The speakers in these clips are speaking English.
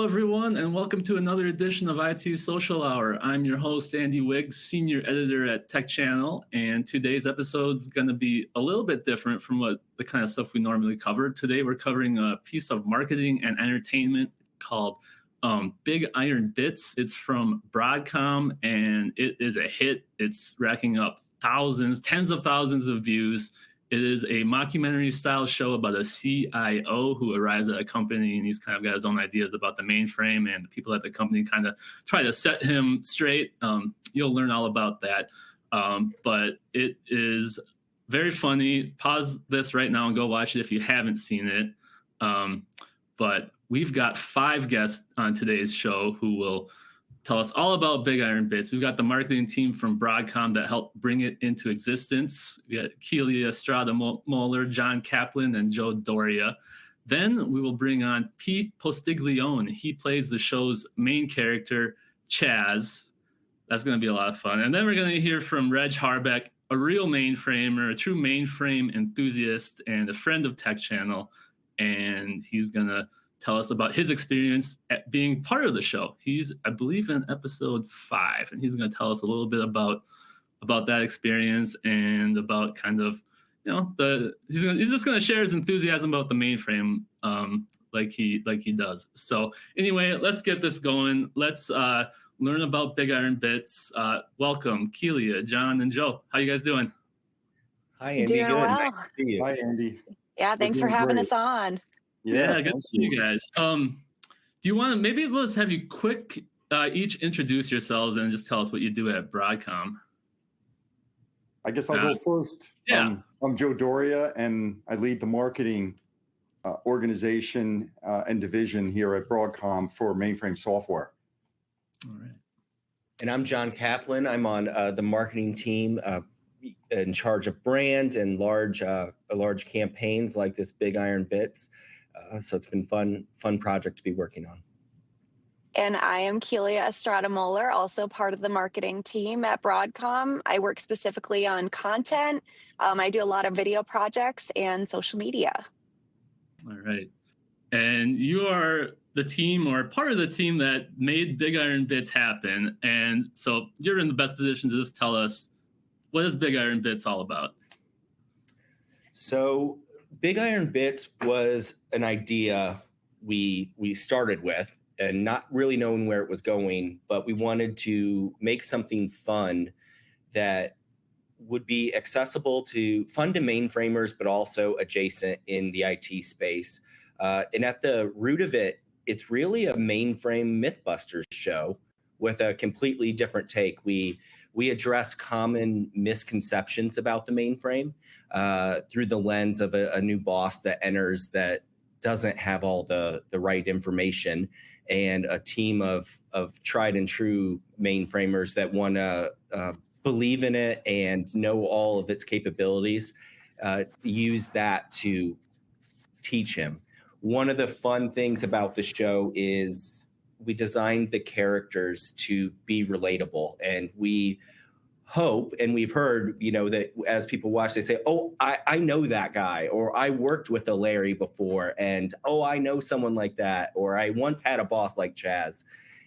everyone, and welcome to another edition of IT Social Hour. I'm your host, Andy Wiggs, Senior Editor at Tech Channel, and today's episode is going to be a little bit different from what the kind of stuff we normally cover. Today, we're covering a piece of marketing and entertainment called Big Iron Bits. It's from Broadcom, and it is a hit. It's racking up thousands, tens of thousands of views. It is a mockumentary-style show about a CIO who arrives at a company, and he's kind of got his own ideas about the mainframe, and the people at the company kind of try to set him straight. You'll learn all about that. But it is very funny. Pause this right now and go watch it if you haven't seen it. But we've got 5 guests on today's show who will tell us all about Big Iron Bits. We've got the marketing team from Broadcom that helped bring it into existence. We got Keely Estrada Moeller, John Kaplan, and Joe Doria. Then we will bring on Pete Postiglione. He plays the show's main character, Chaz. That's going to be a lot of fun. And then we're going to hear from Reg Harbeck, a real mainframer, a true mainframe enthusiast, and a friend of Tech Channel. And he's going to tell us about his experience at being part of the show. He's, I believe, in episode 5, and he's going to tell us a little bit about that experience and about kind of, you know, he's just going to share his enthusiasm about the mainframe, like he does. So anyway, let's get this going. Let's learn about Big Iron Bits. Welcome, Kelia, John, and Joe. How you guys doing? Hi, Andy. Doing Good. well. Nice to see you. Hi, Andy. Yeah, thanks for having us on. Yeah, good to see you guys. Do you want to, maybe let's have you quick each introduce yourselves and just tell us what you do at Broadcom. I guess I'll go first. Yeah. I'm Joe Doria, and I lead the marketing organization and division here at Broadcom for Mainframe Software. All right. And I'm John Kaplan. I'm on the marketing team in charge of brand and large campaigns like this Big Iron Bits. So it's been fun project to be working on. And I am Kelia Estrada Moeller, also part of the marketing team at Broadcom. I work specifically on content. I do a lot of video projects and social media. All right. And you are the team or part of the team that made Big Iron Bits happen. And so you're in the best position to just tell us, what is Big Iron Bits all about? So Big Iron Bits was an idea we started with and not really knowing where it was going, but we wanted to make something fun that would be accessible to mainframers, but also adjacent in the IT space. And at the root of it, it's really a mainframe Mythbusters show with a completely different take. We address common misconceptions about the mainframe through the lens of a new boss that enters that doesn't have all the right information, and a team of tried and true mainframers that want to believe in it and know all of its capabilities, use that to teach him. One of the fun things about the show is we designed the characters to be relatable, and we hope, and we've heard, that as people watch, they say, oh, I know that guy, or I worked with a Larry before, and oh, I know someone like that, or I once had a boss like Chaz.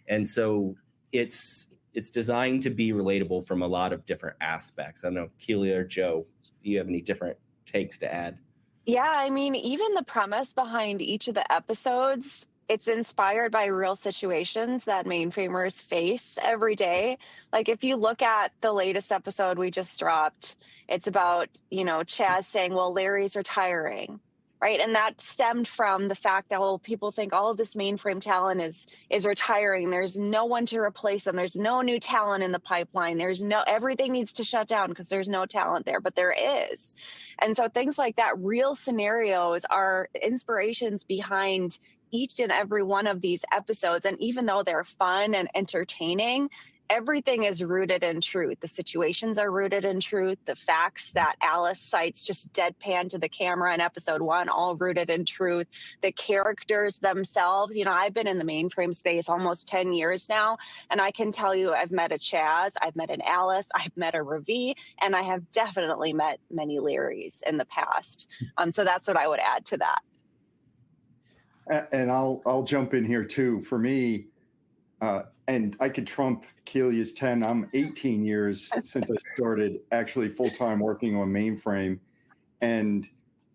And so it's designed to be relatable from a lot of different aspects. I don't know, Keely or Joe, do you have any different takes to add? Yeah, I mean, even the premise behind each of the episodes, it's inspired by real situations that mainframers face every day. Like if you look at the latest episode we just dropped, it's about, Chaz saying, well, Larry's retiring, right? And that stemmed from the fact that, well, people think all of this mainframe talent is retiring. There's no one to replace them. There's no new talent in the pipeline. Everything needs to shut down because there's no talent there, but there is. And so things like that, real scenarios are inspirations behind each and every one of these episodes. And even though they're fun and entertaining, everything is rooted in truth. The situations are rooted in truth. The facts that Alice cites just deadpan to the camera in episode 1, all rooted in truth. The characters themselves, I've been in the mainframe space almost 10 years now, and I can tell you I've met a Chaz, I've met an Alice, I've met a Ravi, and I have definitely met many Larrys in the past. So that's what I would add to that. And I'll jump in here too. For me, and I could trump Kelia's 10. I'm 18 years since I started actually full-time working on mainframe. And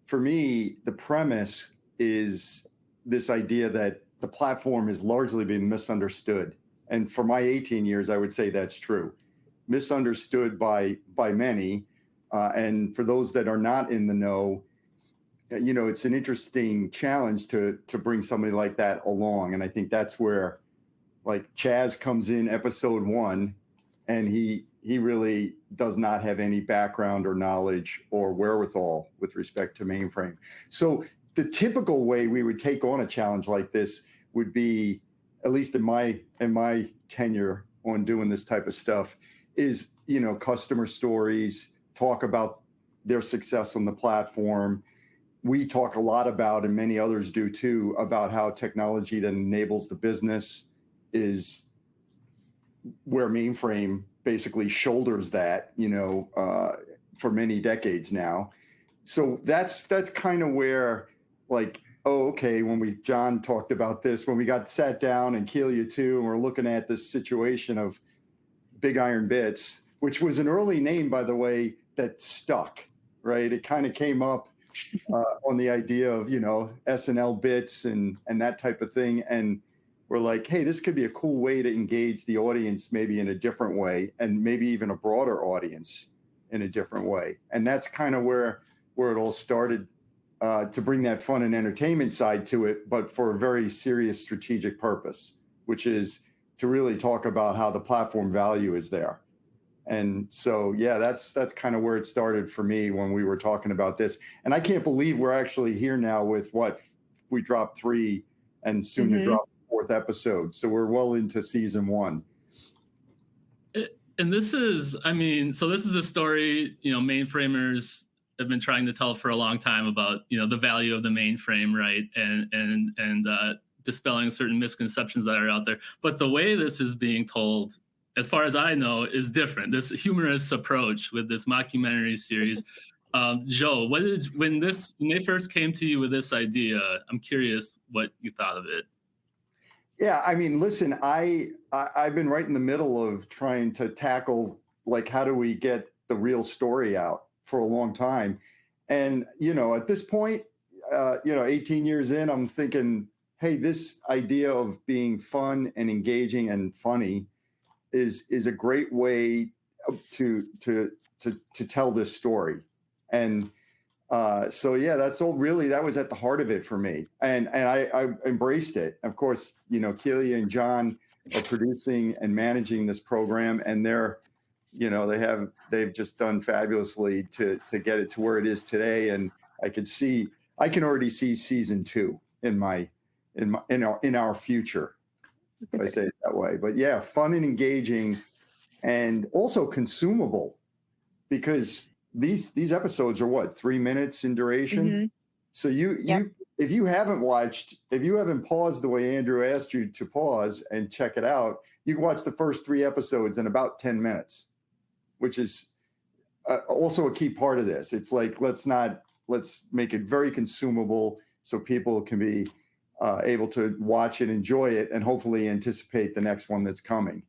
for me, the premise is this idea that the platform has largely been misunderstood. And for my 18 years, I would say that's true. Misunderstood by many. And for those that are not in the know, it's an interesting challenge to bring somebody like that along. And I think that's where like Chaz comes in episode 1, and he really does not have any background or knowledge or wherewithal with respect to mainframe. So the typical way we would take on a challenge like this would be, at least in my tenure on doing this type of stuff, is, customer stories, talk about their success on the platform. We talk a lot about, and many others do too, about how technology that enables the business is where mainframe basically shoulders that, for many decades now. So that's kind of where, like, oh, okay, John talked about this, when we got sat down, and Kelia too, and we're looking at this situation of Big Iron Bits, which was an early name, by the way, that stuck, right? It kind of came up on the idea of, SNL bits and that type of thing. And we're like, hey, this could be a cool way to engage the audience, maybe in a different way, and maybe even a broader audience in a different way. And that's kind of where it all started, to bring that fun and entertainment side to it, but for a very serious strategic purpose, which is to really talk about how the platform value is there. And so, yeah, that's kind of where it started for me when we were talking about this. And I can't believe we're actually here now with we dropped 3 and soon to drop the 4th episode. So we're well into season 1. And this is a story, mainframers have been trying to tell for a long time about, the value of the mainframe, right? And dispelling certain misconceptions that are out there. But the way this is being told, as far as I know, is different. This humorous approach with this mockumentary series. Joe, when they first came to you with this idea, I'm curious what you thought of it. Yeah, I mean, listen, I've been right in the middle of trying to tackle, like, how do we get the real story out for a long time. And, at this point, 18 years in, I'm thinking, hey, this idea of being fun and engaging and funny is a great way to tell this story. And so, yeah, that's all really, that was at the heart of it for me. And I embraced it. Of course, Kelia and John are producing and managing this program, and they've just done fabulously to get it to where it is today. And I can already see season 2 in our future, if I say it that way. But yeah, fun and engaging, and also consumable, because these episodes are 3 minutes in duration. So if you haven't paused the way Andrew asked you to pause and check it out, you can watch the first 3 episodes in about 10 minutes, which is also a key part of this. It's like, let's make it very consumable so people can be able to watch it, enjoy it, and hopefully anticipate the next one that's coming.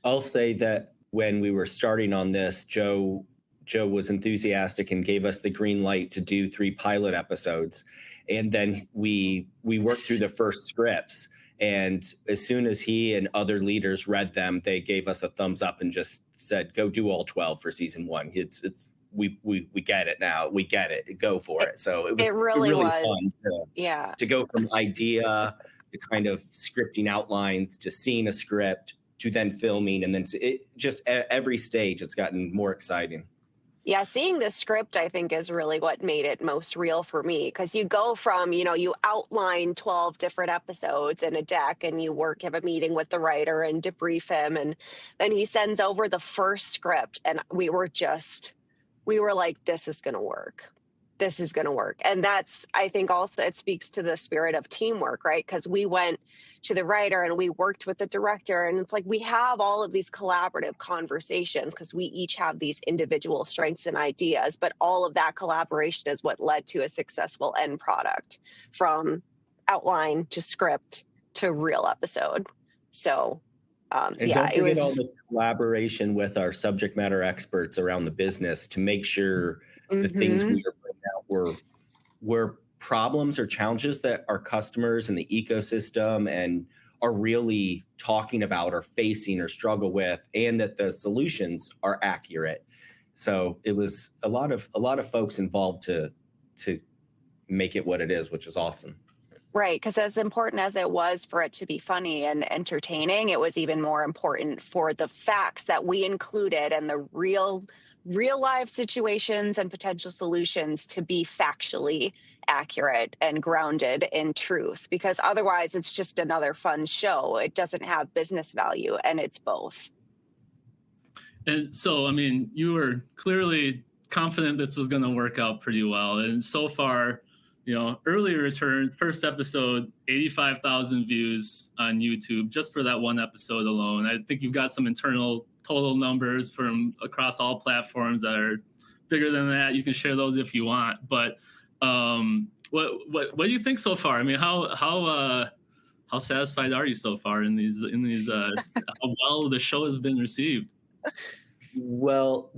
I'll say that when we were starting on this, Joe was enthusiastic and gave us the green light to do 3 pilot episodes. And then we worked through the first scripts. And as soon as he and other leaders read them, they gave us a thumbs up and just said, go do all 12 for season 1. We get it now. We get it. Go for it. So it was really fun to go from idea to kind of scripting outlines to seeing a script to then filming, and then just every stage it's gotten more exciting. Yeah, seeing the script, I think, is really what made it most real for me, because you go from, you outline 12 different episodes in a deck, and you have a meeting with the writer and debrief him, and then he sends over the first script, and we were like, this is going to work. this is going to work. And that's, I think also it speaks to the spirit of teamwork, right? Because we went to the writer and we worked with the director, and it's like we have all of these collaborative conversations because we each have these individual strengths and ideas, but all of that collaboration is what led to a successful end product, from outline to script to real episode. So And yeah, don't it forget was all the collaboration with our subject matter experts around the business to make sure the things we are bringing out were problems or challenges that our customers and the ecosystem and are really talking about or facing or struggle with, and that the solutions are accurate. So it was a lot of folks involved to make it what it is, which is awesome. right, because as important as it was for it to be funny and entertaining, it was even more important for the facts that we included and the real life situations and potential solutions to be factually accurate and grounded in truth, because otherwise it's just another fun show. It doesn't have business value, and it's both. And so, I mean, you were clearly confident this was going to work out pretty well. And so far, early returns, first episode, 85,000 views on YouTube just for that one episode alone. I think you've got some internal total numbers from across all platforms that are bigger than that. You can share those if you want. But what do you think so far? I mean, how satisfied are you so far in these how well the show has been received? Well,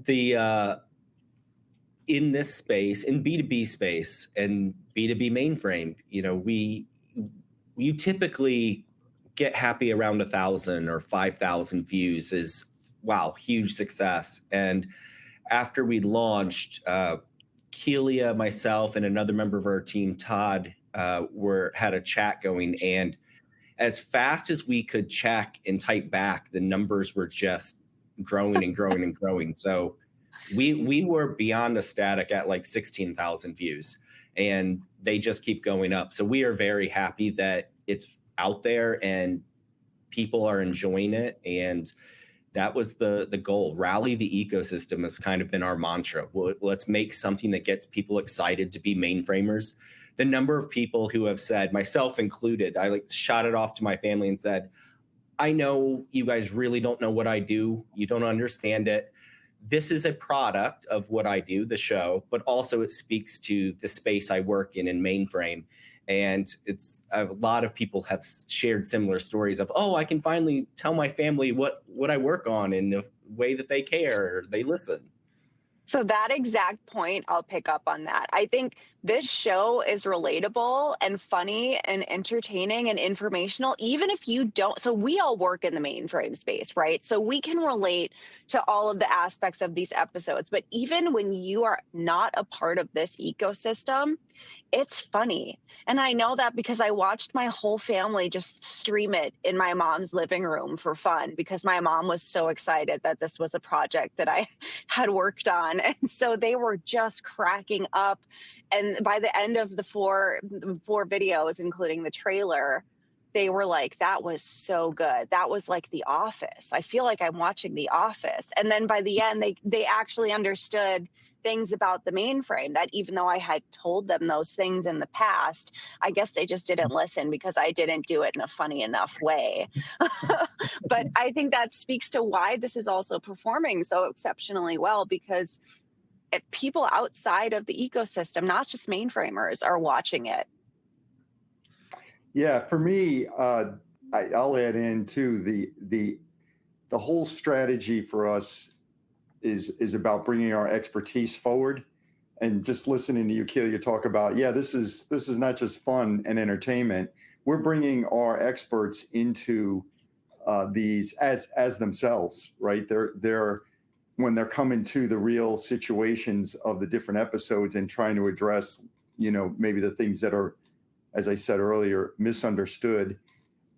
in this space, in B2B space and B2B mainframe, you typically get happy around 1,000 or 5,000 views is, wow, huge success. And after we launched, Kelia, myself, and another member of our team, Todd, had a chat going, and as fast as we could check and type back, the numbers were just growing and growing and growing. So we were beyond ecstatic at like 16,000 views, and they just keep going up. So we are very happy that it's out there and people are enjoying it. And that was the goal. Rally the ecosystem has kind of been our mantra. Let's make something that gets people excited to be mainframers. The number of people who have said, myself included, I shot it off to my family and said, I know you guys really don't know what I do. You don't understand it. This is a product of what I do, the show, but also it speaks to the space I work in mainframe. And it's a lot of people have shared similar stories of, I can finally tell my family what I work on in the way that they care, they listen. So that exact point, I'll pick up on that. I think this show is relatable and funny and entertaining and informational, even if you don't. So we all work in the mainframe space, right? So we can relate to all of the aspects of these episodes. But even when you are not a part of this ecosystem, it's funny. And I know that because I watched my whole family just stream it in my mom's living room for fun, because my mom was so excited that this was a project that I had worked on. And so they were just cracking up. And by the end of the four videos, including the trailer, they were like, that was so good. That was like The Office. I feel like I'm watching The Office. And then by the end, they actually understood things about the mainframe that even though I had told them those things in the past, I guess they just didn't listen because I didn't do it in a funny enough way. But I think that speaks to why this is also performing so exceptionally well, because people outside of the ecosystem, not just mainframers, are watching it. Yeah, for me, I'll add in too, the whole strategy for us is about bringing our expertise forward. And just listening to you, Kelia, talk about, this is not just fun and entertainment. We're bringing our experts into these as themselves, right? They're when they're coming to the real situations of the different episodes and trying to address, maybe the things that are, as I said earlier, misunderstood,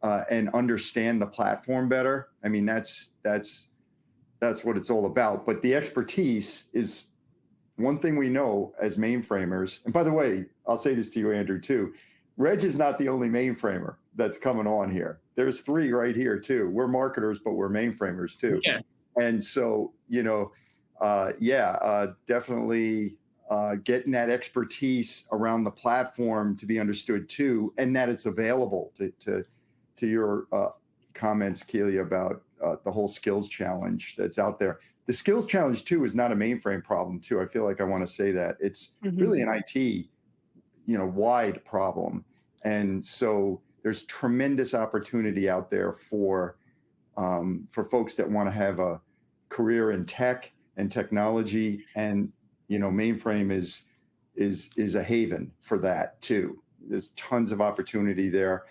and understand the platform better. I mean, that's what it's all about. But the expertise is one thing we know as mainframers. And by the way, I'll say this to you, Andrew, too. Reg is not the only mainframer that's coming on here. There's 3 right here, too. We're marketers, but we're mainframers, too. Okay. And so, definitely getting that expertise around the platform to be understood too, and that it's available to your comments, Keely, about the whole skills challenge that's out there. The skills challenge too is not a mainframe problem too. I feel like I want to say that it's really an IT, wide problem. And so there's tremendous opportunity out there for folks that want to have a career in tech and technology, and mainframe is a haven for that too. There's tons of opportunity there,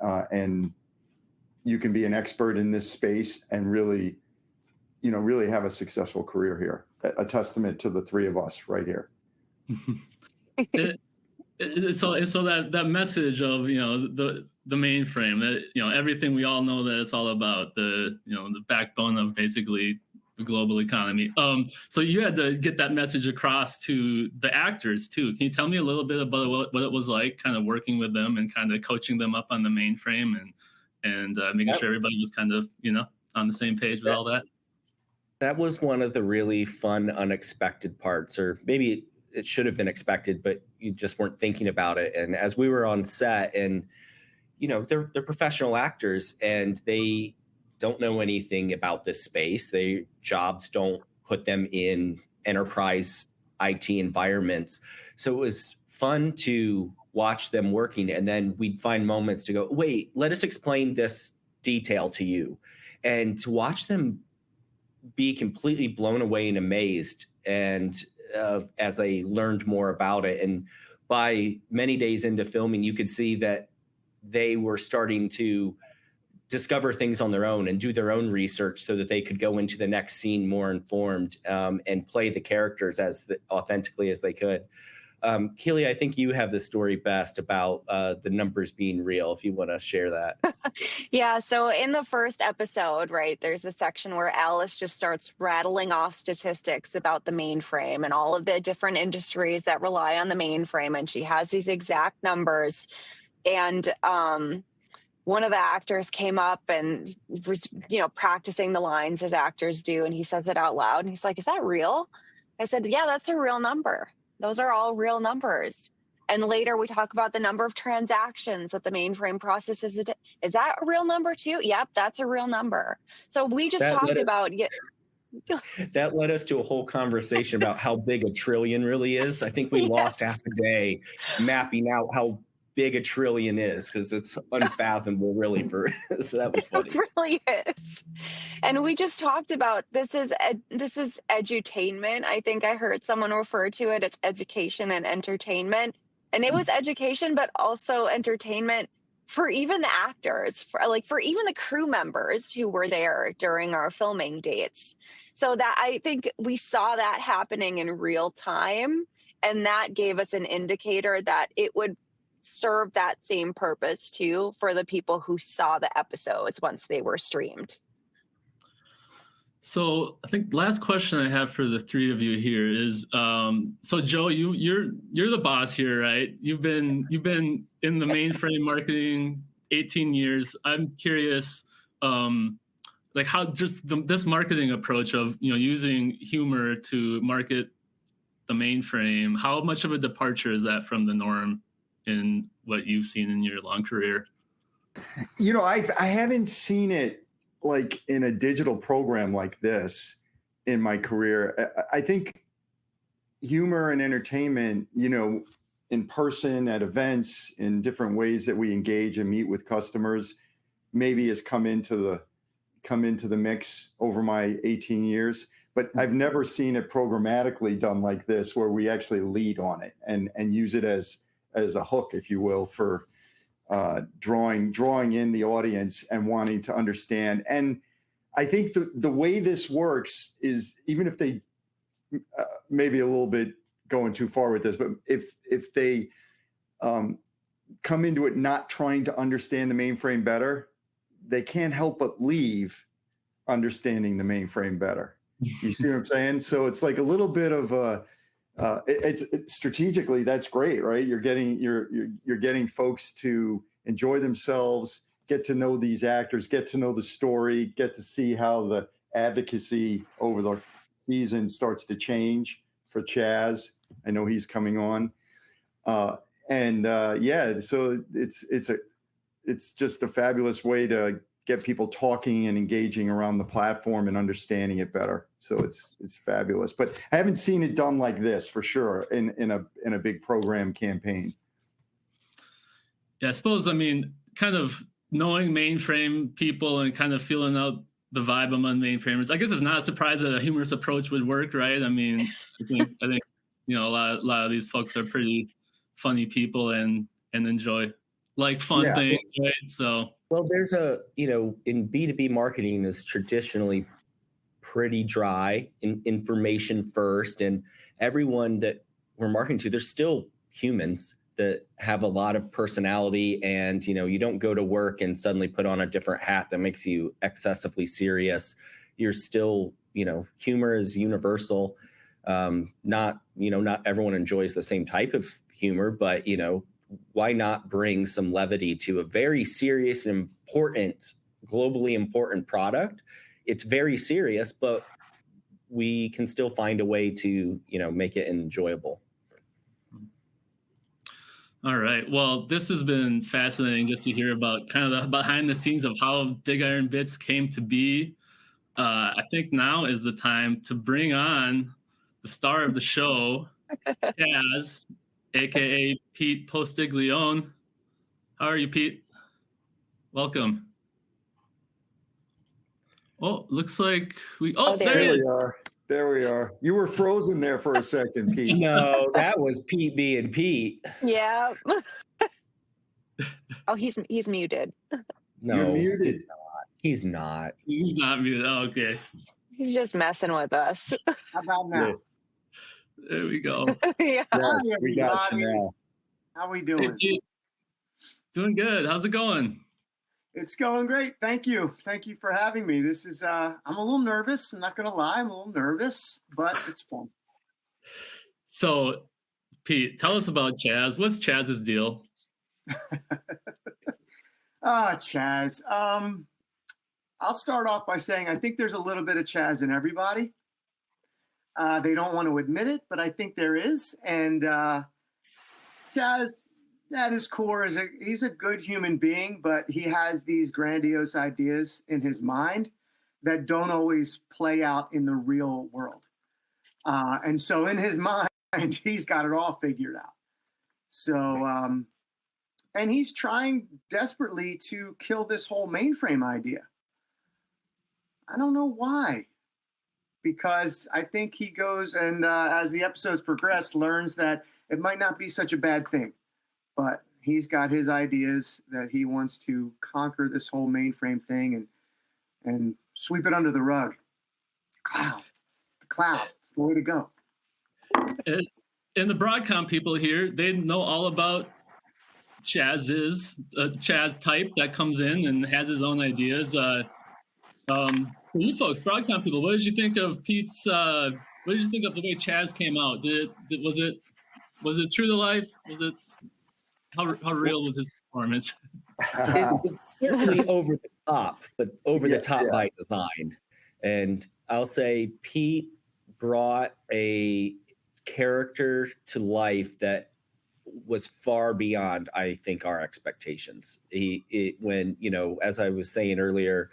and you can be an expert in this space and really have a successful career here. A testament to the three of us right here. So that message of the mainframe, that everything we all know that it's all about, the the backbone of basically the global economy. So you had to get that message across to the actors too. Can you tell me a little bit about what it was like, kind of working with them and kind of coaching them up on the mainframe and making sure everybody was kind of on the same page with all that? That was one of the really fun, unexpected parts, or maybe it should have been expected, but you just weren't thinking about it. And as we were on set, and they're professional actors, and they don't know anything about this space. Their jobs don't put them in enterprise IT environments. So it was fun to watch them working, and then we'd find moments to go, wait, let us explain this detail to you, and to watch them be completely blown away and amazed, and as I learned more about it. And by many days into filming, you could see that they were starting to discover things on their own and do their own research so that they could go into the next scene more informed, and play the characters as authentically as they could. Keely, I think you have the story best about the numbers being real, if you want to share that. Yeah, so in the first episode, right, there's a section where Alice just starts rattling off statistics about the mainframe and all of the different industries that rely on the mainframe, and she has these exact numbers. And one of the actors came up and was, practicing the lines as actors do, and he says it out loud, and he's like, "Is that real?" I said, "Yeah, that's a real number. Those are all real numbers." And later we talk about the number of transactions that the mainframe processes. Is that a real number too? Yep, that's a real number. So we just talked about that led us to a whole conversation about how big a trillion really is. I think we lost half a day mapping out how big a trillion is, because it's unfathomable really so that was funny. It really is. And we just talked about this is edutainment. I think I heard someone refer to it as education and entertainment. And it was education, but also entertainment for even the actors, for even the crew members who were there during our filming dates. So that, I think we saw that happening in real time, and that gave us an indicator that it would serve that same purpose too for the people who saw the episodes once they were streamed. So I think the last question I have for the three of you here is, so Joe, you're the boss here, right? You've been in the mainframe marketing 18 years. I'm curious, like how just this marketing approach of using humor to market the mainframe, how much of a departure is that from the norm in what you've seen in your long career? I haven't seen it like in a digital program like this in my career. I think humor and entertainment, in person at events, in different ways that we engage and meet with customers, maybe has come into the mix over my 18 years. But I've never seen it programmatically done like this, where we actually lead on it and use it as a hook, if you will, for drawing in the audience and wanting to understand. And I think the way this works is, even if they maybe a little bit going too far with this, but if they come into it not trying to understand the mainframe better, they can't help but leave understanding the mainframe better. You see what I'm saying? So it's like a little bit of a it's strategically, that's great, right? You're getting folks to enjoy themselves, get to know these actors, get to know the story, get to see how the advocacy over the season starts to change for Chaz I know he's coming on. Yeah, so it's just a fabulous way to get people talking and engaging around the platform and understanding it better. So it's fabulous. But I haven't seen it done like this for sure in a big program campaign. Yeah, I suppose, I mean, kind of knowing mainframe people and kind of feeling out the vibe among mainframers, I guess it's not a surprise that a humorous approach would work, right? I mean, I think you know, a lot of these folks are pretty funny people and enjoy fun things, right? So, well, there's in B2B marketing is traditionally pretty dry in information first, and everyone that we're marketing to, they're still humans that have a lot of personality, and you don't go to work and suddenly put on a different hat that makes you excessively serious. You're still, humor is universal. Not everyone enjoys the same type of humor, but why not bring some levity to a very serious and important, globally important product? It's very serious, but we can still find a way to make it enjoyable. All right. Well, this has been fascinating just to hear about kind of the behind the scenes of how Big Iron Bits came to be. I think now is the time to bring on the star of the show, Chaz, aka Pete Postiglione. How are you, Pete? Welcome. Oh, looks like there he is. There we are. You were frozen there for a second, Pete. No, that was Pete being Pete. Yeah. Oh, he's muted. No, you're muted. He's not. He's not muted. Oh, okay. He's just messing with us. How about now? There we go. Yeah. Yes, we got you now. How we doing? Hey, Pete. Doing good. How's it going? It's going great. Thank you. Thank you for having me. This is, I'm a little nervous. I'm not going to lie. I'm a little nervous, but it's fun. So, Pete, tell us about Chaz. What's Chaz's deal? Chaz. I'll start off by saying I think there's a little bit of Chaz in everybody. They don't want to admit it, but I think there is. And Chaz, at his core, he's a good human being, but he has these grandiose ideas in his mind that don't always play out in the real world. And so in his mind, he's got it all figured out. So, and he's trying desperately to kill this whole mainframe idea. I don't know why, because I think he goes and as the episodes progress, learns that it might not be such a bad thing. But he's got his ideas that he wants to conquer this whole mainframe thing and sweep it under the rug. The cloud. It's the way to go. And the Broadcom people here, they know all about Chaz's Chaz type that comes in and has his own ideas. For you folks, Broadcom people, what did you think of Pete's? What did you think of the way Chaz came out? Was it true to life? Was it? How real was his performance? It was certainly over the top, but over the top by design. And I'll say Pete brought a character to life that was far beyond, I think, our expectations. When, as I was saying earlier,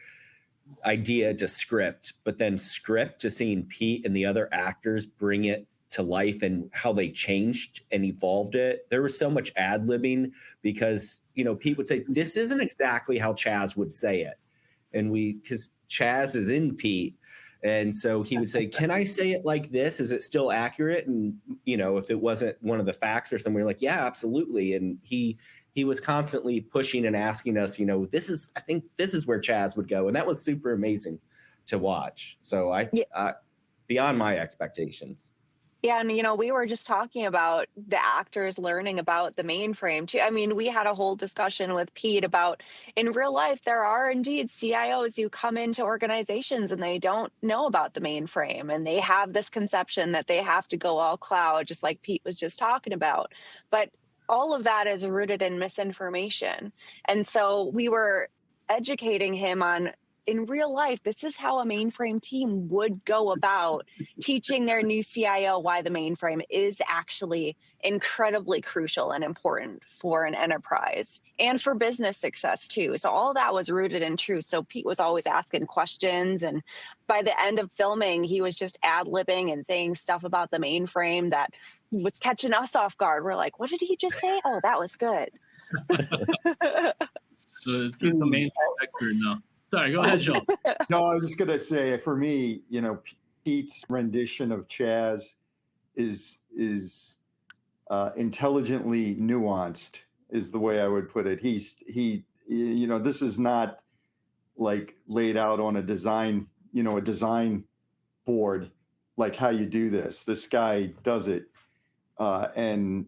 idea to script, but then script to seeing Pete and the other actors bring it to life and how they changed and evolved it. There was so much ad-libbing because, Pete would say, this isn't exactly how Chaz would say it. And because Chaz is in Pete. And so he would say, can I say it like this? Is it still accurate? And, if it wasn't one of the facts or something, we're like, yeah, absolutely. And he was constantly pushing and asking us, I think this is where Chaz would go. And that was super amazing to watch. So beyond my expectations. Yeah, and we were just talking about the actors learning about the mainframe too. I mean, we had a whole discussion with Pete about in real life, there are indeed CIOs who come into organizations and they don't know about the mainframe and they have this conception that they have to go all cloud, just like Pete was just talking about. But all of that is rooted in misinformation. And so we were educating him on in real life, this is how a mainframe team would go about teaching their new CIO why the mainframe is actually incredibly crucial and important for an enterprise and for business success too. So all that was rooted in truth. So Pete was always asking questions, and by the end of filming, he was just ad-libbing and saying stuff about the mainframe that was catching us off guard. We're like, what did he just say? Oh, that was good. So Pete's the mainframe expert now. Sorry, go ahead, Joe. No, I was just gonna say, for me, Pete's rendition of Chaz is intelligently nuanced, is the way I would put it. This is not like laid out on a design board, like how you do this. This guy does it, and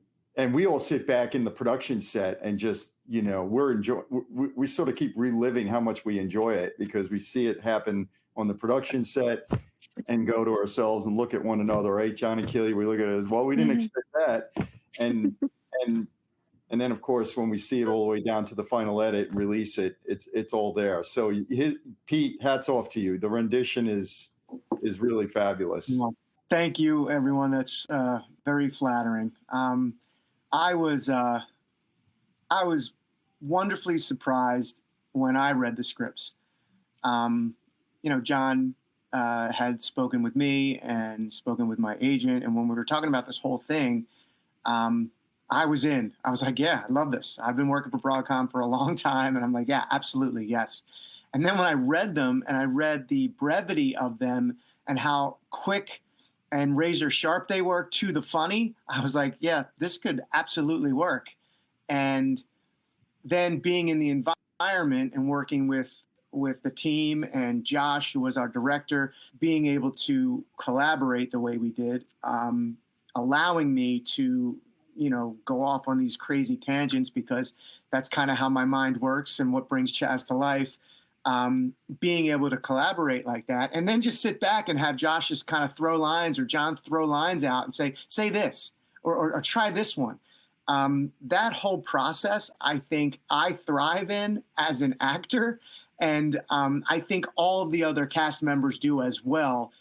we all sit back in the production set and just, we sort of keep reliving how much we enjoy it, because we see it happen on the production set and go to ourselves and look at one another, right? John and Kelly, we look at it as, well, we didn't expect that. And then of course, when we see it all the way down to the final edit and release it, it's all there. So Pete, hats off to you. The rendition is really fabulous. Well, thank you, everyone. That's very flattering. I was wonderfully surprised when I read the scripts. John had spoken with me and spoken with my agent, and when we were talking about this whole thing, I was in. I was like, yeah, I love this. I've been working for Broadcom for a long time, and I'm like, yeah, absolutely, yes. And then when I read them, and I read the brevity of them and how quick and razor sharp they were to the funny, I was like, yeah, this could absolutely work. And then being in the environment and working with the team and Josh, who was our director, being able to collaborate the way we did, allowing me to, go off on these crazy tangents, because that's kind of how my mind works and what brings Chaz to life. Being able to collaborate like that, and then just sit back and have Josh just kind of throw lines, or John throw lines out and say this, or try this one. That whole process, I think I thrive in as an actor. And I think all of the other cast members do as well,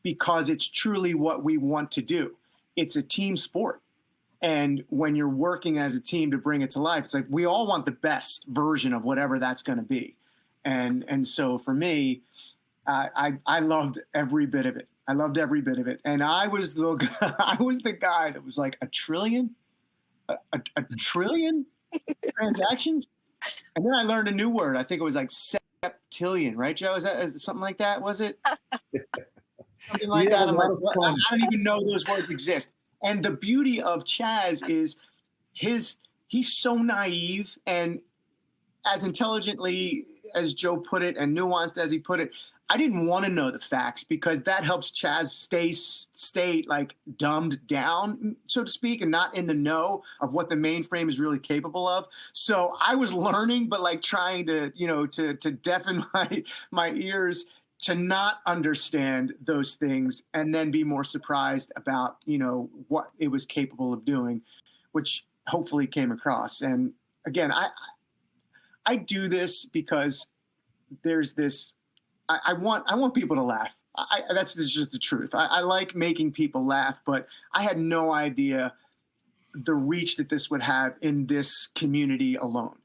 because it's truly what we want to do. It's a team sport. And when you're working as a team to bring it to life, it's like we all want the best version of whatever that's going to be. And so for me, I loved every bit of it. I loved every bit of it. And I was the guy that was like, a trillion transactions? And then I learned a new word. I think it was like septillion, right, Joe? Is it something like that? Was it? Something like that. I'm like, I don't even know those words exist. And the beauty of Chaz is he's so naive, and as intelligently as Joe put it and nuanced as he put it, I didn't want to know the facts, because that helps Chaz stay like dumbed down, so to speak, and not in the know of what the mainframe is really capable of. So I was learning, but like trying to, to deafen my ears to not understand those things, and then be more surprised about, what it was capable of doing, which hopefully came across. And again, I do this because there's this, I want people to laugh. That's just the truth. I like making people laugh, but I had no idea the reach that this would have in this community alone.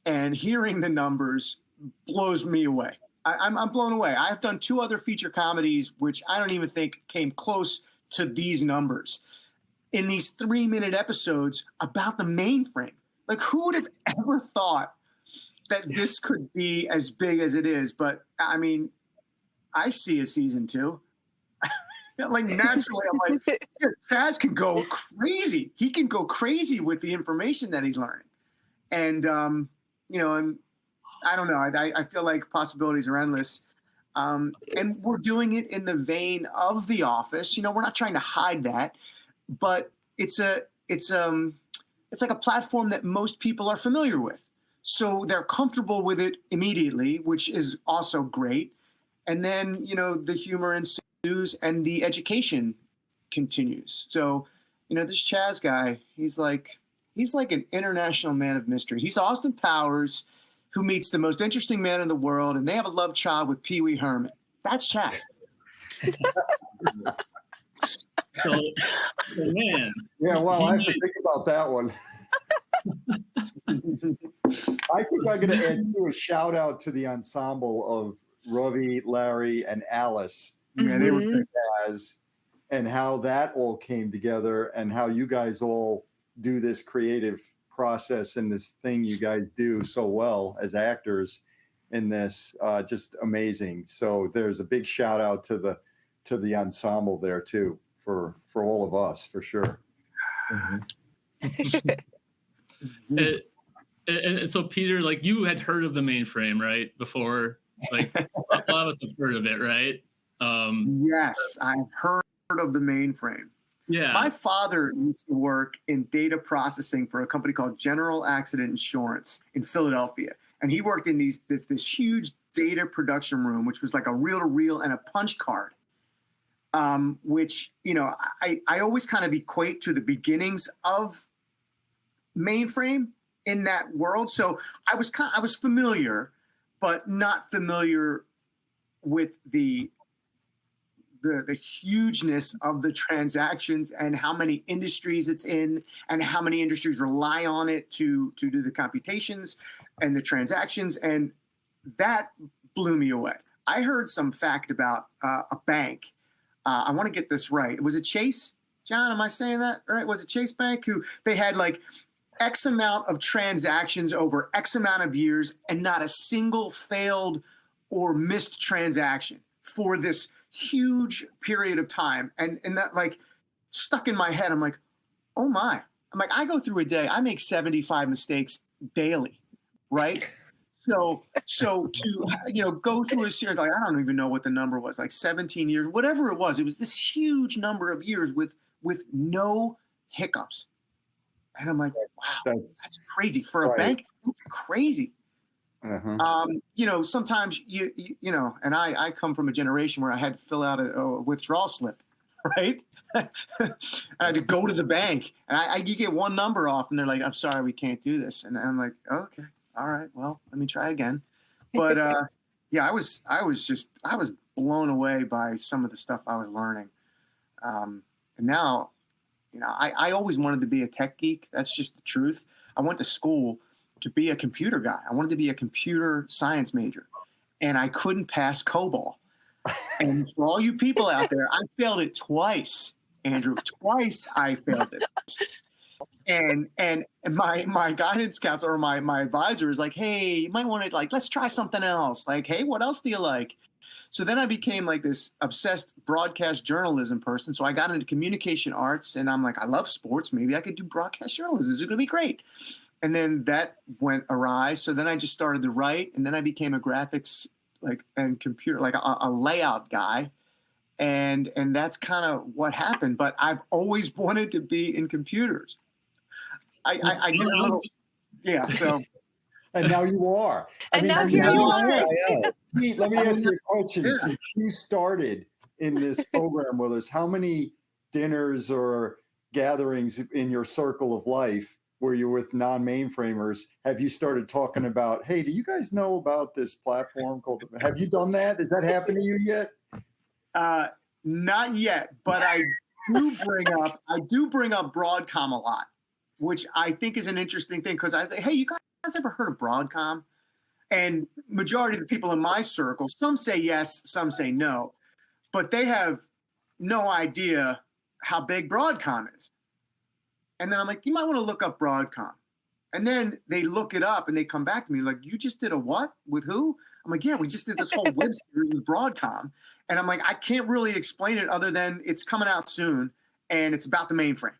And hearing the numbers blows me away. I'm blown away. I've done 2 other feature comedies, which I don't even think came close to these numbers, in these 3-minute episodes about the mainframe. Like, who would have ever thought that this could be as big as it is? But I mean, I see a season 2. Like, naturally, I'm like, Chaz can go crazy. He can go crazy with the information that he's learning. And, and I don't know. I feel like possibilities are endless. And we're doing it in the vein of The Office. We're not trying to hide that, but it's like a platform that most people are familiar with. So they're comfortable with it immediately, which is also great. And then, the humor ensues and the education continues. So, this Chaz guy, he's like an international man of mystery. He's Austin Powers. who meets the most interesting man in the world, and they have a love child with Pee Wee Herman. That's Chaz. So man. Yeah, well, I have to think about that one. I think I'm going to add too a shout out to the ensemble of Ravi, Larry, and Alice. Yeah, they were good. Chaz, and how that all came together, and how you guys all do this creative process and this thing you guys do so well as actors in this, just amazing. So there's a big shout out to the ensemble there too, for all of us, for sure. And so Peter, like, you had heard of the mainframe, right? Before, like, a lot of us have heard of it, right? Yes, I've heard of the mainframe. Yeah. My father used to work in data processing for a company called General Accident Insurance in Philadelphia. And he worked in this huge data production room, which was like a reel-to-reel and a punch card, which, you know, I always kind of equate to the beginnings of mainframe in that world. So I was familiar, but not familiar with the hugeness of the transactions and how many industries it's in and how many industries rely on it to do the computations and the transactions. And that blew me away. I heard some fact about a bank. I want to get this right. Was it Chase? John, am I saying that right? Was it Chase Bank who they had like X amount of transactions over X amount of years and not a single failed or missed transaction for this huge period of time. And that like stuck in my head. I'm like, oh my. I'm like, I go through a day, I make 75 mistakes daily, right? So to, you know, go through a series, like, I don't even know what the number was, like 17 years, whatever it was this huge number of years with no hiccups. And I'm like, wow, that's crazy. For a bank, that's crazy. You know, sometimes you know, and I come from a generation where I had to fill out a withdrawal slip, right? I had to go to the bank, and you get one number off, and they're like, "I'm sorry, we can't do this." And I'm like, oh, "Okay, all right, well, let me try again." But yeah, I was blown away by some of the stuff I was learning, and now, you know, I always wanted to be a tech geek. That's just the truth. I went to school to be a computer guy. I wanted to be a computer science major, and I couldn't pass COBOL. And for all you people out there, I failed it twice, Andrew. Twice I failed it. And my guidance counselor or my advisor is like, hey, you might want to, like, let's try something else. Like, hey, what else do you like? So then I became like this obsessed broadcast journalism person. So I got into communication arts, and I'm like, I love sports. Maybe I could do broadcast journalism. This is going to be great. And then that went awry. So then I just started to write, and then I became a graphics and computer, like a layout guy. And that's kind of what happened. But I've always wanted to be in computers. I did a little, yeah. So, and now you are. And now here you are. Pete, let me ask you a question. Yeah. Since you started in this program with us, how many dinners or gatherings in your circle of life where you're with non-mainframers have you started talking about, hey, do you guys know about this platform called, have you done that? Has that happened to you yet? Not yet, but I do bring up Broadcom a lot, which I think is an interesting thing, because I say, hey, you guys ever heard of Broadcom? And majority of the people in my circle, some say yes, some say no, but they have no idea how big Broadcom is. And then I'm like, you might want to look up Broadcom. And then they look it up and they come back to me like, you just did a what? With who? I'm like, yeah, we just did this whole web series with Broadcom. And I'm like, I can't really explain it other than it's coming out soon and it's about the mainframe.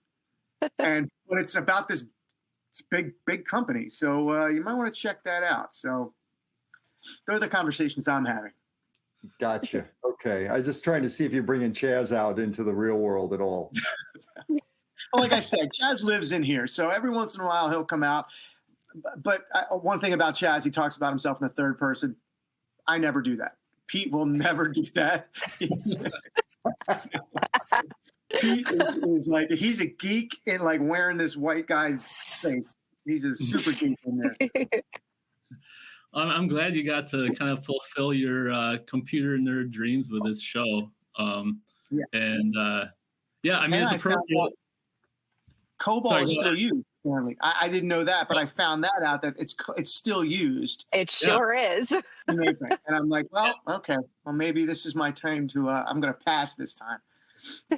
But it's about this big company. So you might want to check that out. So those are the conversations I'm having. Gotcha. Okay. I was just trying to see if you're bringing Chaz out into the real world at all. Well, like I said, Chaz lives in here. So every once in a while he'll come out. But one thing about Chaz, he talks about himself in the third person. I never do that. Pete will never do that. Pete is like, he's a geek in like wearing this white guy's face. He's a super geek in there. I'm glad you got to kind of fulfill your computer nerd dreams with this show. Yeah. And yeah, I mean, And it's I found out appropriate. COBOL Sorry, is go still ahead. used. Apparently. I didn't know that, but I found that out that it's still used It Yeah. sure is. in mainframe. And I'm like, well, okay, well maybe this is my time to. I'm going to pass this time.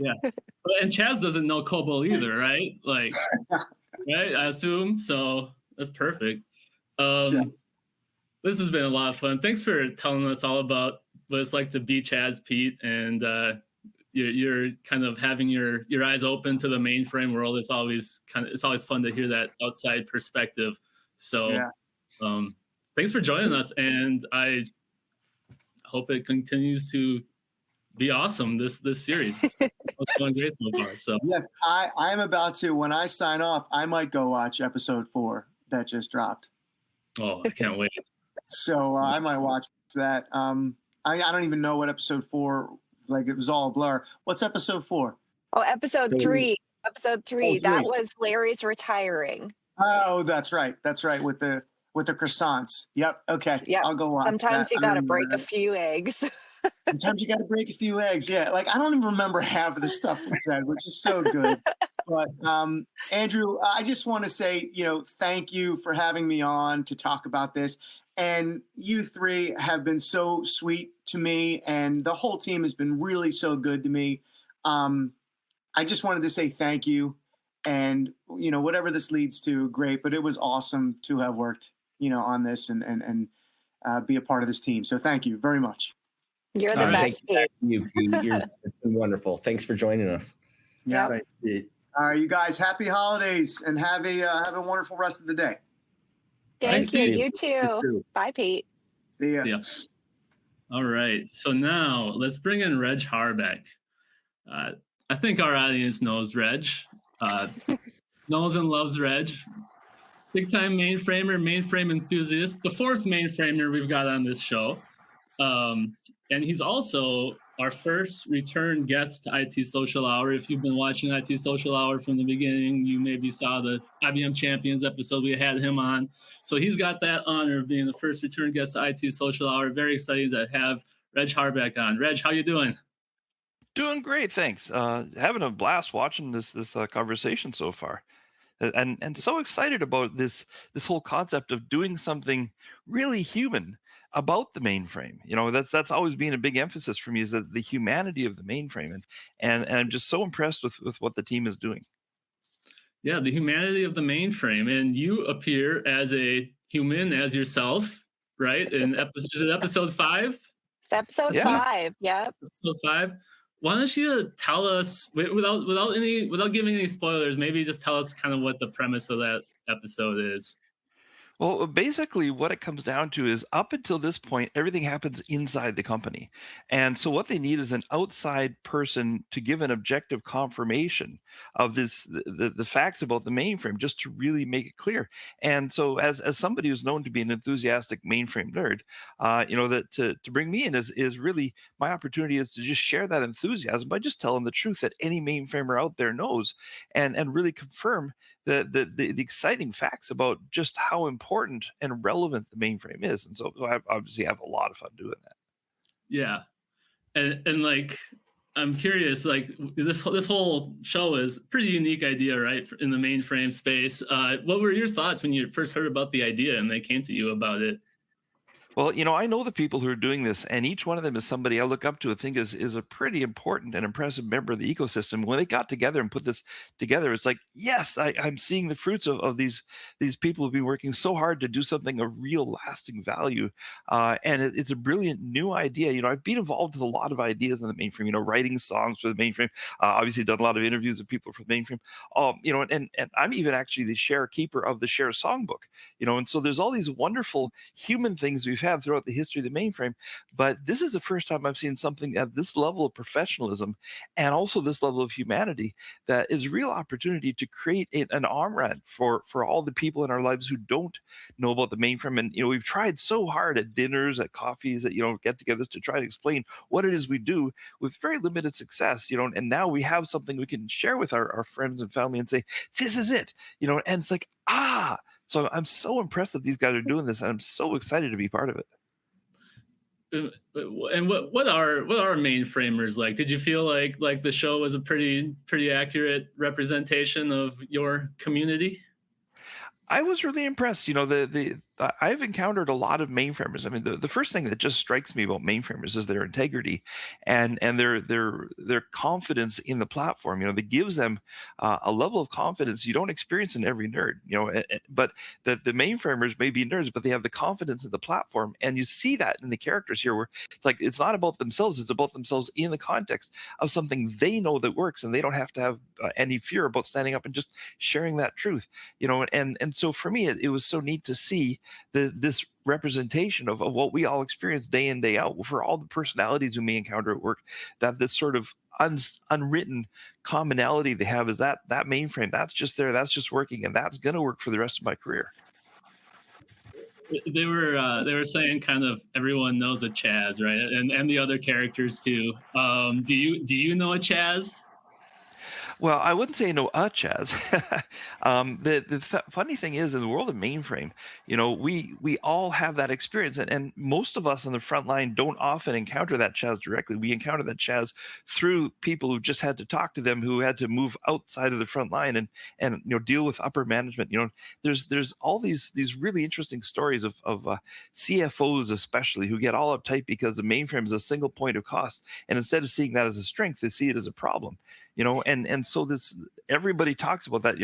Yeah. And Chaz doesn't know COBOL either, right? Like, right? I assume. So that's perfect. Yeah. This has been a lot of fun. Thanks for telling us all about what it's like to be Chaz, Pete, and you're kind of having your eyes open to the mainframe world. It's always fun to hear that outside perspective. So Yeah. Thanks for joining us, and I hope it continues to be awesome, this series. It's going great so far. So Yes, I'm about to. When I sign off, I might go watch episode 4 that just dropped. I can't wait. So I might watch that. I don't even know what episode 4. Like it was all a blur. What's episode 4? Oh, episode 3. Episode 3. Oh, That 3. was Larry's retiring. Oh, that's right. That's right. With the croissants. Yep. Okay. Yep. I'll go watch. Sometimes that. you got to break a few eggs. Sometimes you got to break a few eggs. Yeah. Like I don't even remember half of the stuff we said, which is so good. But Andrew, I just want to say, thank you for having me on to talk about this. And you three have been so sweet to me, and the whole team has been really so good to me. I just wanted to say thank you. And, whatever this leads to, great. But it was awesome to have worked, on this and be a part of this team. So thank you very much. You're the best, Pete. Thank you, Pete. It's been wonderful. Thanks for joining us. Yeah. Yep. Thanks, Pete. All right, you guys, happy holidays and have a wonderful rest of the day. Thank you. Pete. You too. Bye, Pete. See ya. Yeah. All right. So now let's bring in Reg Harbeck. I think our audience knows Reg. Knows and loves Reg. Big time mainframer, mainframe enthusiast. The 4th mainframer we've got on this show. And he's also our first return guest to IT Social Hour. If you've been watching IT Social Hour from the beginning, you maybe saw the IBM Champions episode. We had him on. So he's got that honor of being the first return guest to IT Social Hour. Very excited to have Reg Harbeck on. Reg, how you doing? Doing great, thanks. Having a blast watching this conversation so far, and so excited about this whole concept of doing something really human about the mainframe. That's always been a big emphasis for me, is that the humanity of the mainframe, and I'm just so impressed with what the team is doing. Yeah, the humanity of the mainframe, and you appear as a human as yourself, right? In is it episode 5? It's episode 5. Yep. Episode 5. Why don't you tell us, without giving any spoilers, maybe just tell us kind of what the premise of that episode is. Well, basically what it comes down to is, up until this point, everything happens inside the company. And so what they need is an outside person to give an objective confirmation of the facts about the mainframe, just to really make it clear. And so as somebody who's known to be an enthusiastic mainframe nerd, that to bring me in is really my opportunity, is to just share that enthusiasm by just telling the truth that any mainframer out there knows, and really confirm the exciting facts about just how important and relevant the mainframe is. And so I obviously have a lot of fun doing that. Yeah. And like, I'm curious, like this whole show is a pretty unique idea, right? In the mainframe space. What were your thoughts when you first heard about the idea and they came to you about it? Well, I know the people who are doing this, and each one of them is somebody I look up to and think is a pretty important and impressive member of the ecosystem. When they got together and put this together, it's like, yes, I'm seeing the fruits of these people who've been working so hard to do something of real lasting value. And it's a brilliant new idea. I've been involved with a lot of ideas in the mainframe, writing songs for the mainframe, obviously done a lot of interviews with people for the mainframe, and I'm even actually the share keeper of the share songbook, and so there's all these wonderful human things we've had throughout the history of the mainframe, but this is the first time I've seen something at this level of professionalism and also this level of humanity that is a real opportunity to create an on-ramp for all the people in our lives who don't know about the mainframe. And we've tried so hard at dinners, at coffees, at get-togethers to try to explain what it is we do with very limited success. And now we have something we can share with our friends and family and say, this is it. And it's like, So I'm so impressed that these guys are doing this, and I'm so excited to be part of it. And what are mainframers like? Did you feel like the show was a pretty accurate representation of your community? I was really impressed. I've encountered a lot of mainframers. I mean, the first thing that just strikes me about mainframers is their integrity and their confidence in the platform. That gives them a level of confidence you don't experience in every nerd. But the mainframers may be nerds, but they have the confidence in the platform, and you see that in the characters here, where it's not about themselves; it's about themselves in the context of something they know that works, and they don't have to have any fear about standing up and just sharing that truth. And so for me, it was so neat to see this representation of what we all experience day in, day out, for all the personalities we may encounter at work, that this sort of unwritten commonality they have is that mainframe, that's just there, that's just working, and that's going to work for the rest of my career. They were saying kind of everyone knows a Chaz, right? And the other characters too. Do you know a Chaz? Well, I wouldn't say no Chaz. The funny thing is, in the world of mainframe, we all have that experience, and most of us on the front line don't often encounter that Chaz directly. We encounter that Chaz through people who just had to talk to them, who had to move outside of the front line and deal with upper management. There's all these really interesting stories of CFOs especially, who get all uptight because the mainframe is a single point of cost, and instead of seeing that as a strength, they see it as a problem. And so this, everybody talks about that.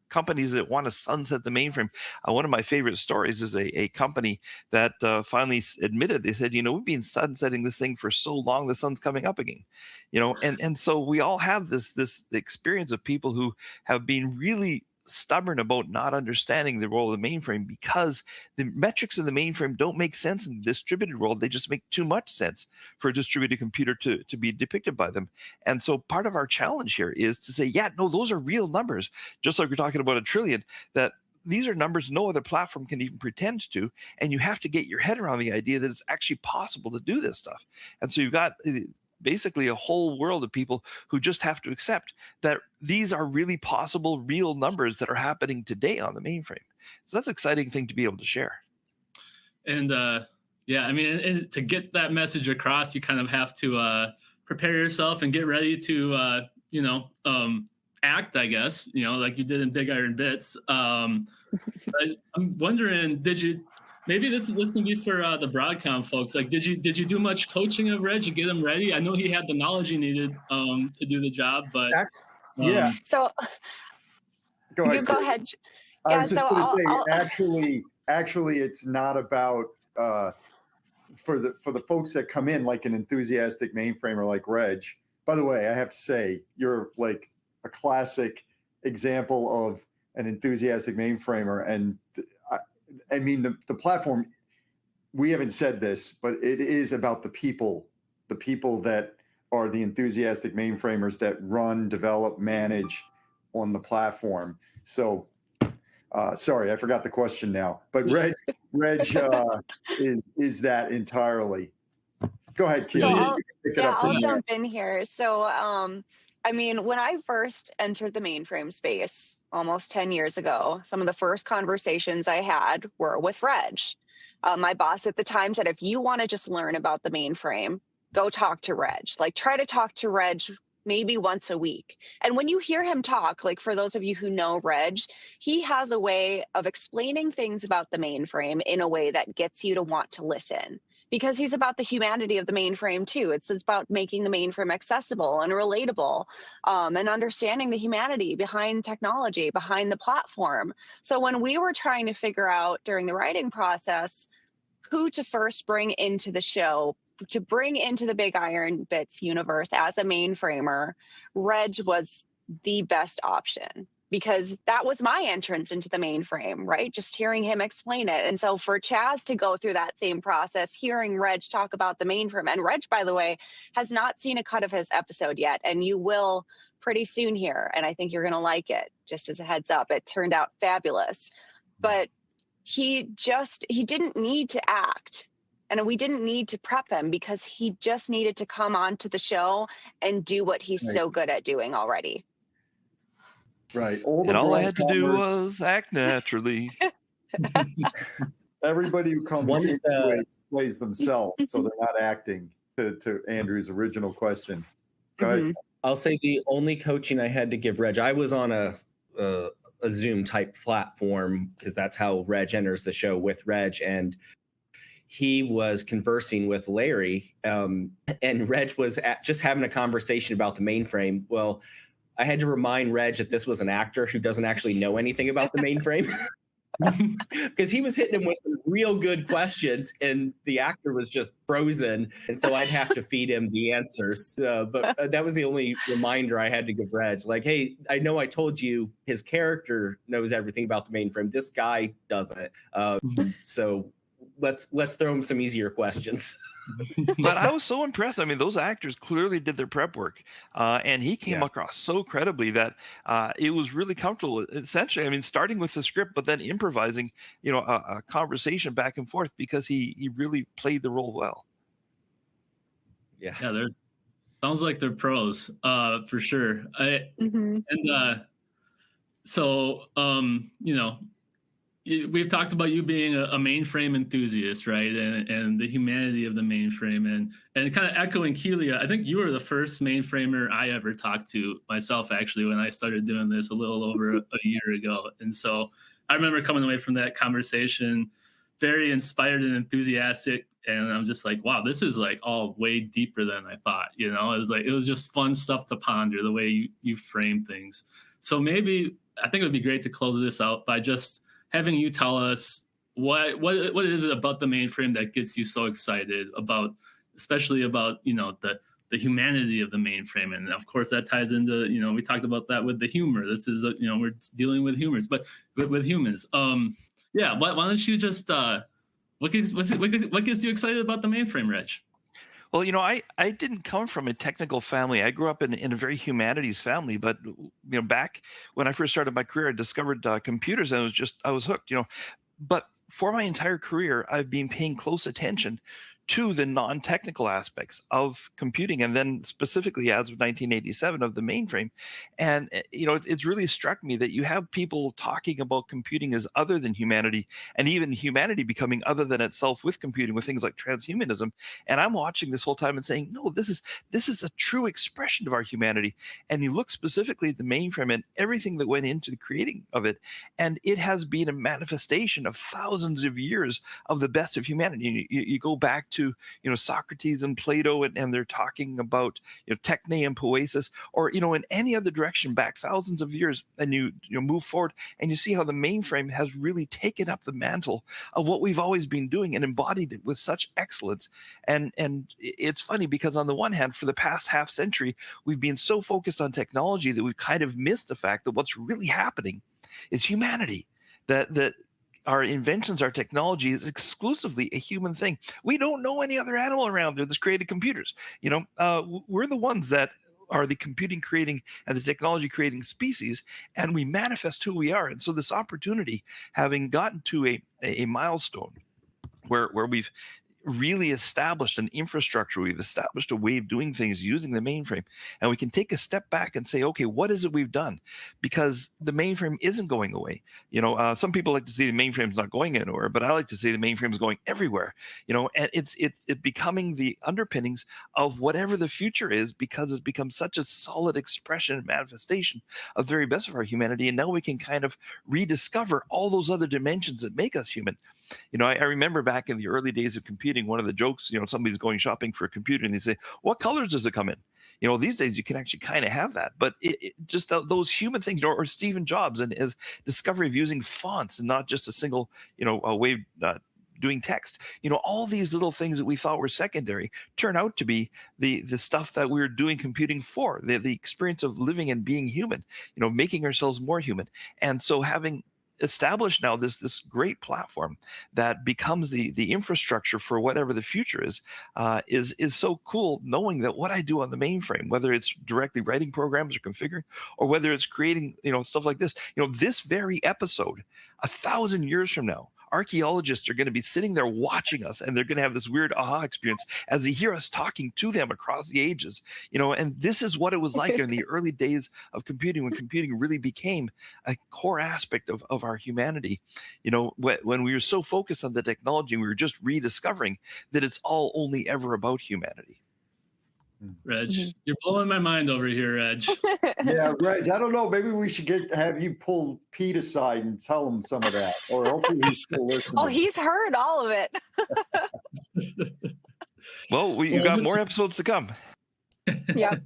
Companies that want to sunset the mainframe. One of my favorite stories is a company that finally admitted, they said, we've been sunsetting this thing for so long, the sun's coming up again. And so we all have this experience of people who have been really stubborn about not understanding the role of the mainframe, because the metrics in the mainframe don't make sense in the distributed world. They just make too much sense for a distributed computer to be depicted by them. And so part of our challenge here is to say, yeah, no, those are real numbers, just like we're talking about a trillion, that these are numbers no other platform can even pretend to, and you have to get your head around the idea that it's actually possible to do this stuff. And so you've got basically a whole world of people who just have to accept that these are really possible, real numbers that are happening today on the mainframe. So that's an exciting thing to be able to share. And yeah, I mean, and to get that message across, you kind of have to prepare yourself and get ready to, act, I guess, like you did in Big Iron Bits. I'm wondering, maybe this can be for the Broadcom folks. Like, did you do much coaching of Reg to get him ready? I know he had the knowledge he needed to do the job, but yeah. So go ahead. You go ahead. I was just going to say, actually, it's not about for the folks that come in like an enthusiastic mainframer like Reg. By the way, I have to say, you're like a classic example of an enthusiastic mainframer, and I mean, the platform, we haven't said this, but it is about the people that are the enthusiastic mainframers that run, develop, manage on the platform. So, sorry, I forgot the question now, but Reg is that entirely. Go ahead, Kim. So I'll jump in here. So, I mean, when I first entered the mainframe space almost 10 years ago, some of the first conversations I had were with Reg. My boss at the time said, if you want to just learn about the mainframe, go talk to Reg. Like, try to talk to Reg maybe once a week. And when you hear him talk, like for those of you who know Reg, he has a way of explaining things about the mainframe in a way that gets you to want to listen. Because he's about the humanity of the mainframe too. It's about making the mainframe accessible and relatable, and understanding the humanity behind technology, behind the platform. So when we were trying to figure out during the writing process who to first bring into the show, to bring into the Big Iron Bits universe as a mainframer, Reg was the best option, because that was my entrance into the mainframe, right? Just hearing him explain it. And so for Chaz to go through that same process, hearing Reg talk about the mainframe, and Reg, by the way, has not seen a cut of his episode yet, and you will pretty soon here. And I think you're going to like it, just as a heads up. It turned out fabulous. But he didn't need to act. And we didn't need to prep him, because he just needed to come onto the show and do what he's so good at doing already. Right. All the And all I had to do Broadcomers, was act naturally. everybody who comes One of into the- it plays themselves, so they're not acting. To Andrew's original question. Go ahead. Mhm. I'll say the only coaching I had to give Reg, I was on a Zoom type platform because that's how Reg enters the show with Reg, and he was conversing with Larry, and Reg was just having a conversation about the mainframe. Well, I had to remind Reg that this was an actor who doesn't actually know anything about the mainframe. Because he was hitting him with some real good questions and the actor was just frozen. And so I'd have to feed him the answers. But that was the only reminder I had to give Reg. Like, hey, I know I told you his character knows everything about the mainframe. This guy doesn't. So let's throw him some easier questions. But I was so impressed. I mean, those actors clearly did their prep work, and he came across so credibly that it was really comfortable. Essentially, I mean, starting with the script, but then improvising, a conversation back and forth because he really played the role well. Yeah, they're sounds like they're pros, for sure. So we've talked about you being a mainframe enthusiast, right? And the humanity of the mainframe, and kind of echoing Kelia, I think you were the first mainframer I ever talked to myself, actually, when I started doing this a little over a year ago. And so I remember coming away from that conversation very inspired and enthusiastic. And I'm just like, wow, this is like all way deeper than I thought. It was just fun stuff to ponder the way you frame things. So maybe I think it would be great to close this out by just having you tell us what is it about the mainframe that gets you so excited about, especially about the humanity of the mainframe, and of course that ties into we talked about that with the humor. This is we're dealing with humors, but with humans. Why don't you just what gets you excited about the mainframe, Reg? Well, I didn't come from a technical family. I grew up in a very humanities family, but back when I first started my career, I discovered computers, and I was hooked. But for my entire career, I've been paying close attention to the non-technical aspects of computing, and then specifically as of 1987 of the mainframe. And it's really struck me that you have people talking about computing as other than humanity, and even humanity becoming other than itself with computing, with things like transhumanism. And I'm watching this whole time and saying, no, this is a true expression of our humanity. And you look specifically at the mainframe and everything that went into the creating of it, and it has been a manifestation of thousands of years of the best of humanity. You go back to Socrates and Plato, and they're talking about techne and poesis, or in any other direction back thousands of years, and you move forward and you see how the mainframe has really taken up the mantle of what we've always been doing and embodied it with such excellence. And it's funny because on the one hand, for the past half century, we've been so focused on technology that we've kind of missed the fact that what's really happening is humanity. That our inventions, our technology is exclusively a human thing. We don't know any other animal around there that's created computers. We're the ones that are the computing creating and the technology creating species, and we manifest who we are. And so this opportunity, having gotten to a milestone where we've really established an infrastructure, we've established a way of doing things using the mainframe, and we can take a step back and say, okay, what is it we've done? Because the mainframe isn't going away. Some people like to say the mainframe's not going anywhere, but I like to say the mainframe is going everywhere. And it's becoming the underpinnings of whatever the future is, because it's become such a solid expression and manifestation of the very best of our humanity. And now we can kind of rediscover all those other dimensions that make us human. I remember back in the early days of computing, one of the jokes, somebody's going shopping for a computer and they say, what colors does it come in? These days you can actually kind of have that, but just those human things, or Stephen Jobs and his discovery of using fonts and not just a single, way of doing text. All these little things that we thought were secondary turn out to be the stuff that we're doing computing for, the experience of living and being human, making ourselves more human. And so having established now this great platform that becomes the infrastructure for whatever the future is so cool, knowing that what I do on the mainframe, whether it's directly writing programs or configuring, or whether it's creating stuff like this, this very episode 1,000 years from now, archaeologists are going to be sitting there watching us, and they're going to have this weird aha experience as they hear us talking to them across the ages. And this is what it was like in the early days of computing, when computing really became a core aspect of our humanity. When we were so focused on the technology, we were just rediscovering that it's all only ever about humanity. Reg, you're blowing my mind over here, Reg. Yeah, Reg, I don't know. Maybe we should have you pull Pete aside and tell him some of that, or hopefully he's still listening. Oh, he's heard all of it. Well, we got more episodes to come. Yeah.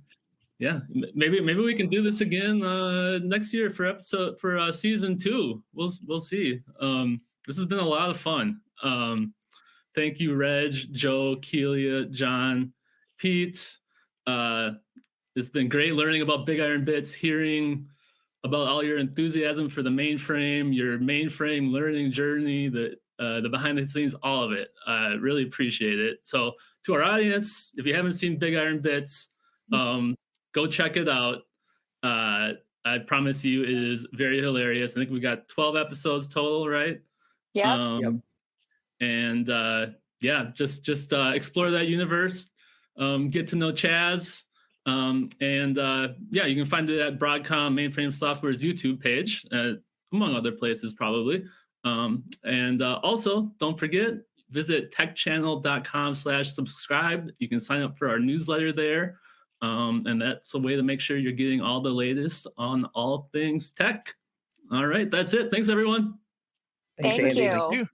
Yeah, maybe we can do this again next year for season 2. We'll see. This has been a lot of fun. Thank you, Reg, Joe, Keelia, John, Pete. It's been great learning about Big Iron Bits, hearing about all your enthusiasm for the mainframe, your mainframe learning journey, the behind the scenes, all of it. Really appreciate it. So to our audience, if you haven't seen Big Iron Bits, go check it out. I promise you it is very hilarious. I think we got 12 episodes total, right? Yeah. Yep. And just explore that universe. Get to know Chaz. You can find it at Broadcom Mainframe Software's YouTube page, among other places probably. Also, don't forget, visit techchannel.com/subscribe. You can sign up for our newsletter there. And that's a way to make sure you're getting all the latest on all things tech. All right, that's it. Thanks, everyone. Thanks, Thank Andy. you. Thank you.